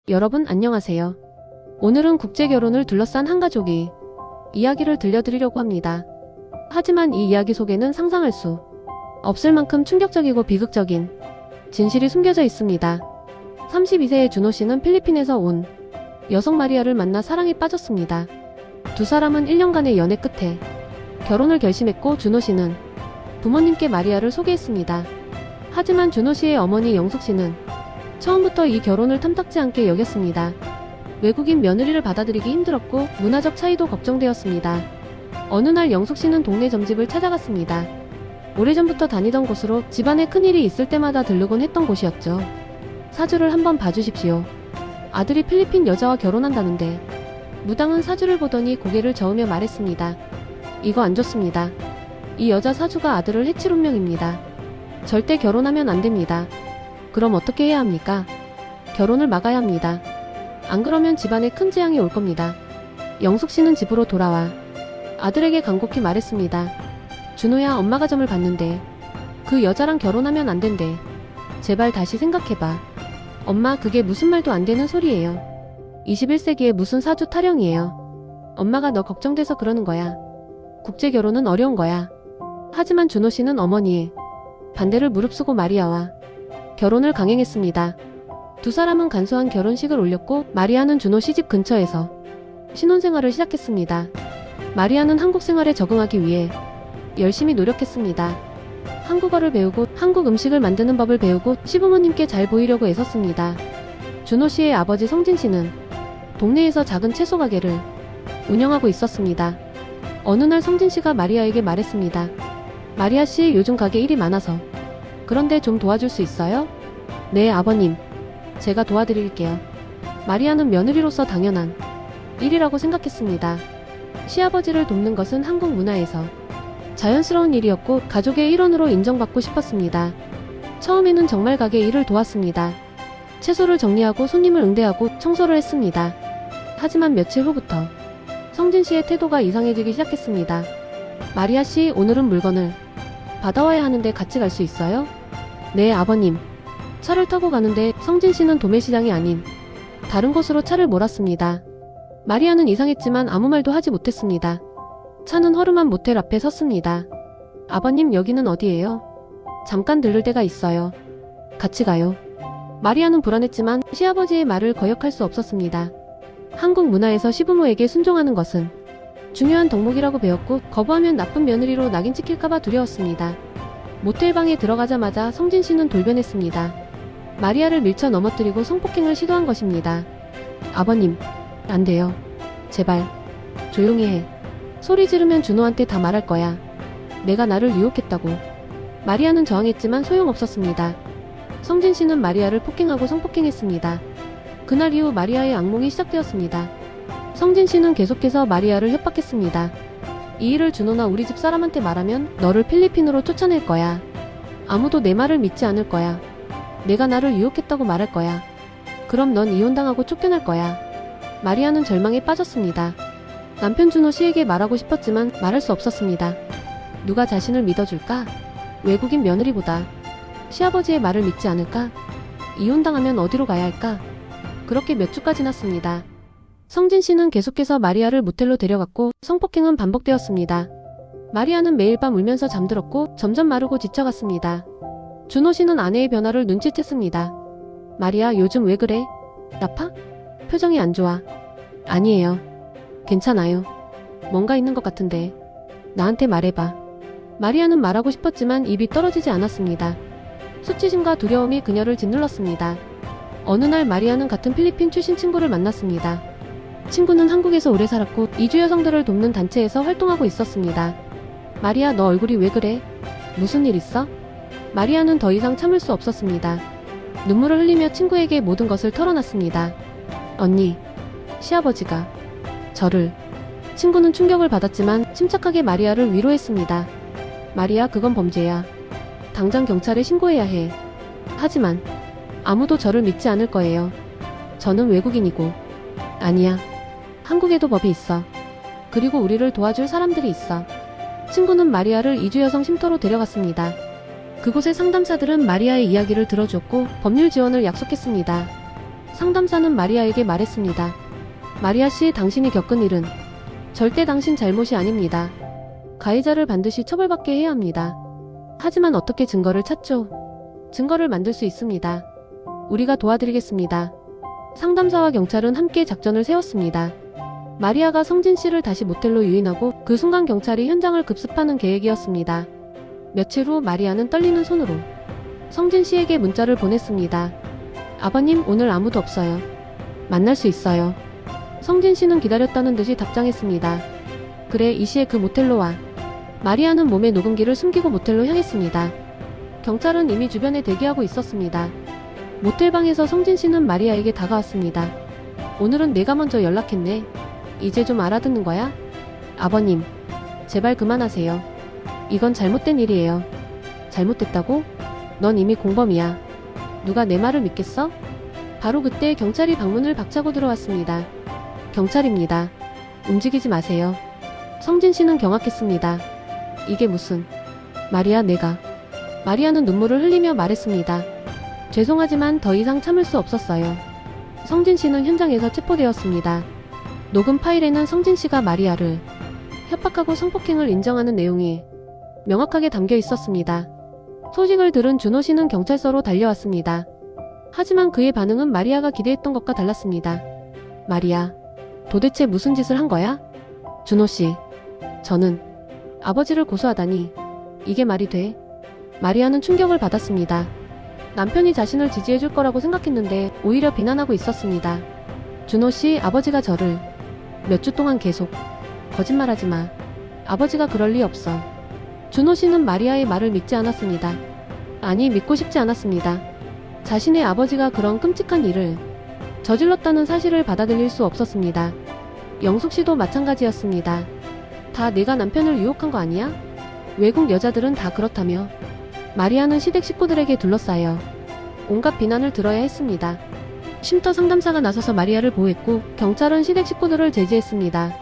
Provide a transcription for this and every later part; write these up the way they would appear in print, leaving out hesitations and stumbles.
여러분 안녕하세요. 오늘은 국제결혼을 둘러싼 한 가족이 이야기를 들려드리려고 합니다. 하지만 이 이야기 속에는 상상할 수 없을 만큼 충격적이고 비극적인 진실이 숨겨져 있습니다. 32세의 준호 씨는 필리핀에서 온 여성 마리아를 만나 사랑에 빠졌습니다. 두 사람은 1년간의 연애 끝에 결혼을 결심했고 준호 씨는 부모님께 마리아를 소개했습니다. 하지만 준호 씨의 어머니 영숙 씨는 처음부터 이 결혼을 탐탁지 않게 여겼습니다. 외국인 며느리를 받아들이기 힘들었고 문화적 차이도 걱정되었습니다. 어느 날 영숙 씨는 동네 점집을 찾아갔습니다. 오래전부터 다니던 곳으로 집안에 큰일이 있을 때마다 들르곤 했던 곳이었죠. 사주를 한번 봐주십시오. 아들이 필리핀 여자와 결혼한다는데 무당은 사주를 보더니 고개를 저으며 말했습니다. 이거 안 좋습니다. 이 여자 사주가 아들을 해칠 운명입니다. 절대 결혼하면 안 됩니다. 그럼 어떻게 해야 합니까? 결혼을 막아야 합니다. 안 그러면 집안에 큰 재앙이 올 겁니다. 영숙 씨는 집으로 돌아와 아들에게 간곡히 말했습니다. 준호야, 엄마가 점을 봤는데 그 여자랑 결혼하면 안 된대. 제발 다시 생각해봐. 엄마, 그게 무슨 말도 안 되는 소리예요. 21세기에 무슨 사주 타령이에요. 엄마가 너 걱정돼서 그러는 거야. 국제 결혼은 어려운 거야. 하지만 준호 씨는 어머니의 반대를 무릅쓰고 마리아와 결혼을 강행했습니다. 두 사람은 간소한 결혼식을 올렸고 마리아는 준호 씨 집 근처에서 신혼생활을 시작했습니다. 마리아는 한국 생활에 적응하기 위해 열심히 노력했습니다. 한국어를 배우고 한국 음식을 만드는 법을 배우고 시부모님께 잘 보이려고 애썼습니다. 준호 씨의 아버지 성진 씨는 동네에서 작은 채소 가게를 운영하고 있었습니다. 어느 날 성진 씨가 마리아에게 말했습니다. 마리아 씨, 요즘 가게 일이 많아서 그런데 좀 도와줄 수 있어요? 네, 아버님. 제가 도와드릴게요. 마리아는 며느리로서 당연한 일이라고 생각했습니다. 시아버지를 돕는 것은 한국 문화에서 자연스러운 일이었고 가족의 일원으로 인정받고 싶었습니다. 처음에는 정말 가게 일을 도왔습니다. 채소를 정리하고 손님을 응대하고 청소를 했습니다. 하지만 며칠 후부터 성진 씨의 태도가 이상해지기 시작했습니다. 마리아 씨, 오늘은 물건을 받아와야 하는데 같이 갈 수 있어요? 네, 아버님. 차를 타고 가는데 성진 씨는 도매시장이 아닌 다른 곳으로 차를 몰았습니다. 마리아는 이상했지만 아무 말도 하지 못했습니다. 차는 허름한 모텔 앞에 섰습니다. 아버님, 여기는 어디예요? 잠깐 들를 데가 있어요. 같이 가요. 마리아는 불안했지만 시아버지의 말을 거역할 수 없었습니다. 한국 문화에서 시부모에게 순종하는 것은 중요한 덕목이라고 배웠고 거부하면 나쁜 며느리로 낙인 찍힐까봐 두려웠습니다. 모텔방에 들어가자마자 성진 씨는 돌변했습니다. 마리아를 밀쳐 넘어뜨리고 성폭행을 시도한 것입니다. 아버님, 안 돼요. 제발 조용히 해. 소리 지르면 준호한테 다 말할 거야. 내가 나를 유혹했다고. 마리아는 저항했지만 소용없었습니다. 성진 씨는 마리아를 폭행하고 성폭행했습니다. 그날 이후 마리아의 악몽이 시작되었습니다. 성진 씨는 계속해서 마리아를 협박했습니다. 이 일을 준호나 우리 집 사람한테 말하면 너를 필리핀으로 쫓아낼 거야. 아무도 내 말을 믿지 않을 거야. 내가 나를 유혹했다고 말할 거야. 그럼 넌 이혼당하고 쫓겨날 거야. 마리아는 절망에 빠졌습니다. 남편 준호 씨에게 말하고 싶었지만 말할 수 없었습니다. 누가 자신을 믿어줄까? 외국인 며느리보다 시아버지의 말을 믿지 않을까? 이혼당하면 어디로 가야 할까? 그렇게 몇 주가 지났습니다. 성진 씨는 계속해서 마리아를 모텔로 데려갔고 성폭행은 반복되었습니다. 마리아는 매일 밤 울면서 잠들었고 점점 마르고 지쳐갔습니다. 준호 씨는 아내의 변화를 눈치챘습니다. 마리아, 요즘 왜 그래? 나빠? 표정이 안 좋아. 아니에요. 괜찮아요. 뭔가 있는 것 같은데. 나한테 말해봐. 마리아는 말하고 싶었지만 입이 떨어지지 않았습니다. 수치심과 두려움이 그녀를 짓눌렀습니다. 어느 날 마리아는 같은 필리핀 출신 친구를 만났습니다. 친구는 한국에서 오래 살았고 이주 여성들을 돕는 단체에서 활동하고 있었습니다. 마리아, 너 얼굴이 왜 그래? 무슨 일 있어? 마리아는 더 이상 참을 수 없었습니다. 눈물을 흘리며 친구에게 모든 것을 털어놨습니다. 언니, 시아버지가 저를. 친구는 충격을 받았지만 침착하게 마리아를 위로했습니다. 마리아, 그건 범죄야. 당장 경찰에 신고해야 해. 하지만 아무도 저를 믿지 않을 거예요. 저는 외국인이고. 아니야. 한국에도 법이 있어. 그리고 우리를 도와줄 사람들이 있어. 친구는 마리아를 이주여성 쉼터로 데려갔습니다. 그곳의 상담사들은 마리아의 이야기를 들어줬고 법률 지원을 약속했습니다. 상담사는 마리아에게 말했습니다. 마리아 씨, 당신이 겪은 일은 절대 당신 잘못이 아닙니다. 가해자를 반드시 처벌받게 해야 합니다. 하지만 어떻게 증거를 찾죠? 증거를 만들 수 있습니다. 우리가 도와드리겠습니다. 상담사와 경찰은 함께 작전을 세웠습니다. 마리아가 성진 씨를 다시 모텔로 유인하고 그 순간 경찰이 현장을 급습하는 계획이었습니다. 며칠 후 마리아는 떨리는 손으로 성진 씨에게 문자를 보냈습니다. 아버님, 오늘 아무도 없어요. 만날 수 있어요. 성진 씨는 기다렸다는 듯이 답장했습니다. 그래, 이 시에 그 모텔로 와. 마리아는 몸에 녹음기를 숨기고 모텔로 향했습니다. 경찰은 이미 주변에 대기하고 있었습니다. 모텔방에서 성진 씨는 마리아에게 다가왔습니다. 오늘은 내가 먼저 연락했네. 이제 좀 알아듣는 거야? 아버님, 제발 그만하세요. 이건 잘못된 일이에요. 잘못됐다고? 넌 이미 공범이야. 누가 내 말을 믿겠어? 바로 그때 경찰이 방문을 박차고 들어왔습니다. 경찰입니다. 움직이지 마세요. 성진 씨는 경악했습니다. 이게 무슨... 마리아, 내가... 마리아는 눈물을 흘리며 말했습니다. 죄송하지만 더 이상 참을 수 없었어요. 성진 씨는 현장에서 체포되었습니다. 녹음 파일에는 성진 씨가 마리아를 협박하고 성폭행을 인정하는 내용이 명확하게 담겨 있었습니다. 소식을 들은 준호 씨는 경찰서로 달려왔습니다. 하지만 그의 반응은 마리아가 기대했던 것과 달랐습니다. 마리아, 도대체 무슨 짓을 한 거야? 준호 씨, 저는 아버지를 고소하다니 이게 말이 돼? 마리아는 충격을 받았습니다. 남편이 자신을 지지해줄 거라고 생각했는데 오히려 비난하고 있었습니다. 준호 씨, 아버지가 저를 몇 주 동안 계속 거짓말하지 마. 아버지가 그럴 리 없어. 준호 씨는 마리아의 말을 믿지 않았습니다. 아니, 믿고 싶지 않았습니다. 자신의 아버지가 그런 끔찍한 일을 저질렀다는 사실을 받아들일 수 없었습니다. 영숙 씨도 마찬가지였습니다. 다 내가 남편을 유혹한 거 아니야? 외국 여자들은 다 그렇다며. 마리아는 시댁 식구들에게 둘러싸여 온갖 비난을 들어야 했습니다. 쉼터 상담사가 나서서 마리아를 보호했고 경찰은 시댁 식구들을 제지했습니다.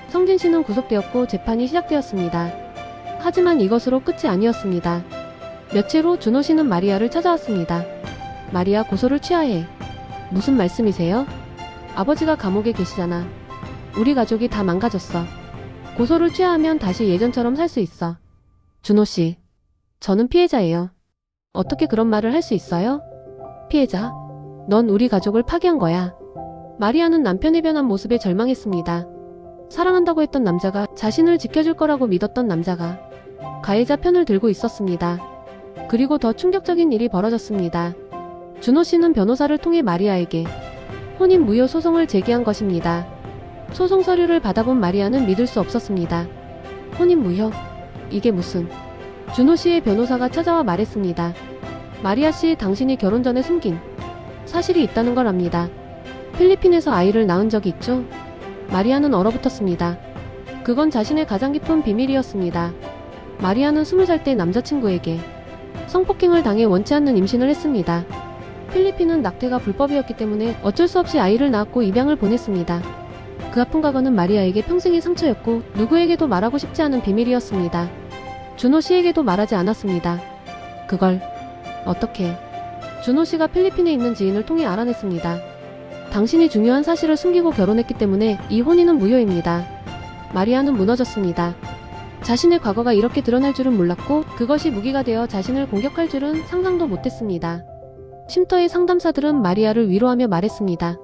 성진 씨는 구속되었고 재판이 시작되었습니다. 하지만 이것으로 끝이 아니었습니다. 며칠 후 준호 씨는 마리아를 찾아왔습니다. 마리아, 고소를 취하해. 무슨 말씀이세요? 아버지가 감옥에 계시잖아. 우리 가족이 다 망가졌어. 고소를 취하하면 다시 예전처럼 살 수 있어. 준호 씨, 저는 피해자예요. 어떻게 그런 말을 할 수 있어요? 피해자? 넌 우리 가족을 파괴한 거야. 마리아는 남편의 변한 모습에 절망했습니다. 사랑한다고 했던 남자가, 자신을 지켜줄 거라고 믿었던 남자가 가해자 편을 들고 있었습니다. 그리고 더 충격적인 일이 벌어졌습니다. 준호 씨는 변호사를 통해 마리아에게 혼인 무효 소송을 제기한 것입니다. 소송 서류를 받아본 마리아는 믿을 수 없었습니다. 혼인 무효? 이게 무슨... 준호 씨의 변호사가 찾아와 말했습니다. 마리아 씨, 당신이 결혼 전에 숨긴 사실이 있다는 걸 압니다. 필리핀에서 아이를 낳은 적이 있죠? 마리아는 얼어붙었습니다. 그건 자신의 가장 깊은 비밀이었습니다. 마리아는 20살 때 남자친구에게 성폭행을 당해 원치 않는 임신을 했습니다. 필리핀은 낙태가 불법이었기 때문에 어쩔 수 없이 아이를 낳았고 입양을 보냈습니다. 그 아픈 과거는 마리아에게 평생의 상처였고 누구에게도 말하고 싶지 않은 비밀이었습니다. 준호 씨에게도 말하지 않았습니다. 그걸 어떻게... 준호 씨가 필리핀에 있는 지인을 통해 알아냈습니다. 당신이 중요한 사실을 숨기고 결혼했기 때문에 이 혼인은 무효입니다. 마리아는 무너졌습니다. 자신의 과거가 이렇게 드러날 줄은 몰랐고 그것이 무기가 되어 자신을 공격할 줄은 상상도 못했습니다. 쉼터의 상담사들은 마리아를 위로하며 말했습니다.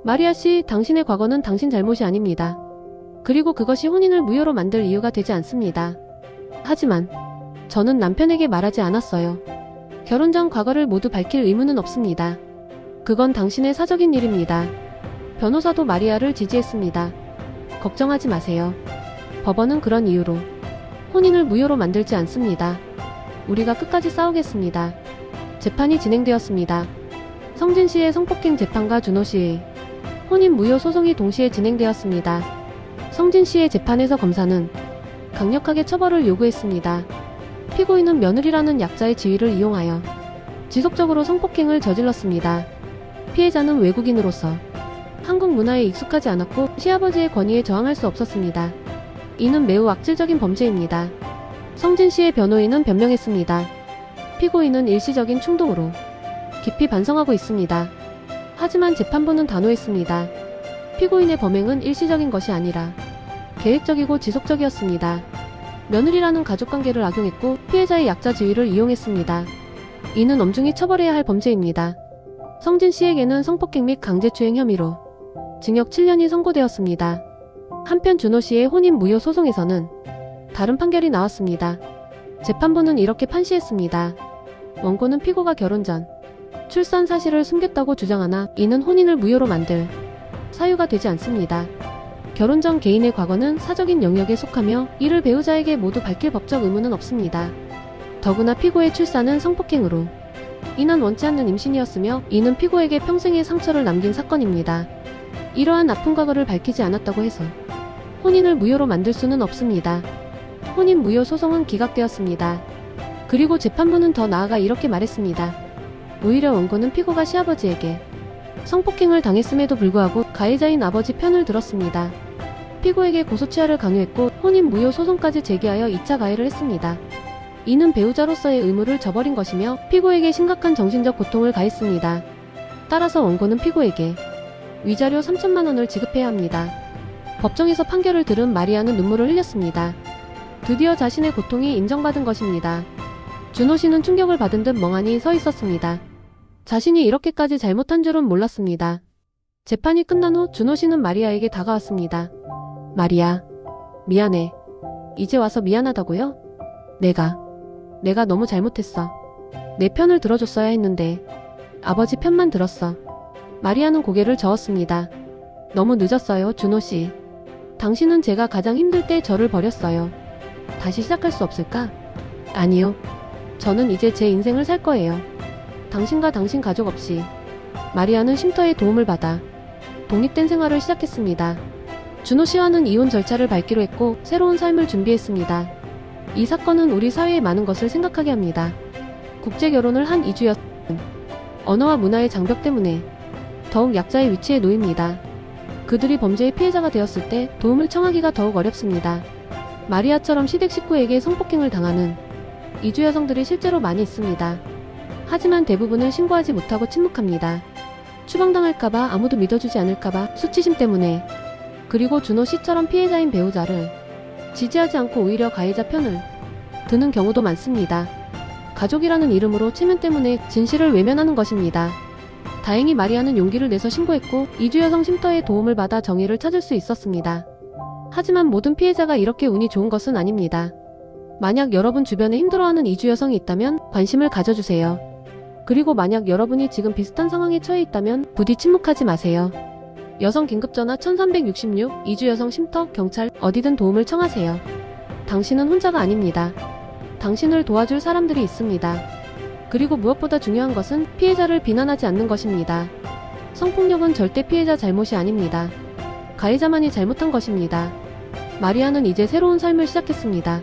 마리아 씨, 당신의 과거는 당신 잘못이 아닙니다. 그리고 그것이 혼인을 무효로 만들 이유가 되지 않습니다. 하지만 저는 남편에게 말하지 않았어요. 결혼 전 과거를 모두 밝힐 의무는 없습니다. 그건 당신의 사적인 일입니다. 변호사도 마리아를 지지했습니다. 걱정하지 마세요. 법원은 그런 이유로 혼인을 무효로 만들지 않습니다. 우리가 끝까지 싸우겠습니다. 재판이 진행되었습니다. 성진 씨의 성폭행 재판과 준호 씨의 혼인 무효 소송이 동시에 진행되었습니다. 성진 씨의 재판에서 검사는 강력하게 처벌을 요구했습니다. 피고인은 며느리라는 약자의 지위를 이용하여 지속적으로 성폭행을 저질렀습니다. 피해자는 외국인으로서 한국 문화에 익숙하지 않았고 시아버지의 권위에 저항할 수 없었습니다. 이는 매우 악질적인 범죄입니다. 성진 씨의 변호인은 변명했습니다. 피고인은 일시적인 충동으로 깊이 반성하고 있습니다. 하지만 재판부는 단호했습니다. 피고인의 범행은 일시적인 것이 아니라 계획적이고 지속적이었습니다. 며느리라는 가족관계를 악용했고 피해자의 약자 지위를 이용했습니다. 이는 엄중히 처벌해야 할 범죄입니다. 성진 씨에게는 성폭행 및 강제추행 혐의로 징역 7년이 선고되었습니다. 한편 준호 씨의 혼인 무효 소송에서는 다른 판결이 나왔습니다. 재판부는 이렇게 판시했습니다. 원고는 피고가 결혼 전 출산 사실을 숨겼다고 주장하나 이는 혼인을 무효로 만들 사유가 되지 않습니다. 결혼 전 개인의 과거는 사적인 영역에 속하며 이를 배우자에게 모두 밝힐 법적 의무는 없습니다. 더구나 피고의 출산은 성폭행으로 인한 원치 않는 임신이었으며 이는 피고에게 평생의 상처를 남긴 사건입니다. 이러한 아픈 과거를 밝히지 않았다고 해서 혼인을 무효로 만들 수는 없습니다. 혼인 무효 소송은 기각되었습니다. 그리고 재판부는 더 나아가 이렇게 말했습니다. 오히려 원고는 피고가 시아버지에게 성폭행을 당했음에도 불구하고 가해자인 아버지 편을 들었습니다. 피고에게 고소취하를 강요했고 혼인 무효 소송까지 제기하여 2차 가해를 했습니다. 이는 배우자로서의 의무를 저버린 것이며 피고에게 심각한 정신적 고통을 가했습니다. 따라서 원고는 피고에게 위자료 3천만 원을 지급해야 합니다. 법정에서 판결을 들은 마리아는 눈물을 흘렸습니다. 드디어 자신의 고통이 인정받은 것입니다. 준호 씨는 충격을 받은 듯 멍하니 서 있었습니다. 자신이 이렇게까지 잘못한 줄은 몰랐습니다. 재판이 끝난 후 준호 씨는 마리아에게 다가왔습니다. 마리아, 미안해. 이제 와서 미안하다고요? 내가 너무 잘못했어. 내 편을 들어줬어야 했는데 아버지 편만 들었어. 마리아는 고개를 저었습니다. 너무 늦었어요, 준호 씨. 당신은 제가 가장 힘들 때 저를 버렸어요. 다시 시작할 수 없을까? 아니요. 저는 이제 제 인생을 살 거예요. 당신과 당신 가족 없이. 마리아는 쉼터의 도움을 받아 독립된 생활을 시작했습니다. 준호 씨와는 이혼 절차를 밟기로 했고 새로운 삶을 준비했습니다. 이 사건은 우리 사회의 많은 것을 생각하게 합니다. 국제 결혼을 한 이주 여성은 언어와 문화의 장벽 때문에 더욱 약자의 위치에 놓입니다. 그들이 범죄의 피해자가 되었을 때 도움을 청하기가 더욱 어렵습니다. 마리아처럼 시댁 식구에게 성폭행을 당하는 이주 여성들이 실제로 많이 있습니다. 하지만 대부분은 신고하지 못하고 침묵합니다. 추방당할까봐, 아무도 믿어주지 않을까봐, 수치심 때문에. 그리고 준호 씨처럼 피해자인 배우자를 지지하지 않고 오히려 가해자 편을 드는 경우도 많습니다. 가족이라는 이름으로 체면 때문에 진실을 외면하는 것입니다. 다행히 마리아는 용기를 내서 신고했고 이주 여성 쉼터의 도움을 받아 정의를 찾을 수 있었습니다. 하지만 모든 피해자가 이렇게 운이 좋은 것은 아닙니다. 만약 여러분 주변에 힘들어하는 이주 여성이 있다면 관심을 가져주세요. 그리고 만약 여러분이 지금 비슷한 상황에 처해 있다면 부디 침묵하지 마세요. 여성 긴급전화 1366, 이주 여성 쉼터, 경찰, 어디든 도움을 청하세요. 당신은 혼자가 아닙니다. 당신을 도와줄 사람들이 있습니다. 그리고 무엇보다 중요한 것은 피해자를 비난하지 않는 것입니다. 성폭력은 절대 피해자 잘못이 아닙니다. 가해자만이 잘못한 것입니다. 마리아는 이제 새로운 삶을 시작했습니다.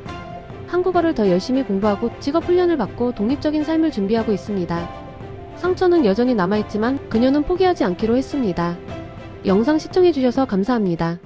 한국어를 더 열심히 공부하고 직업 훈련을 받고 독립적인 삶을 준비하고 있습니다. 상처는 여전히 남아있지만 그녀는 포기하지 않기로 했습니다. 영상 시청해주셔서 감사합니다.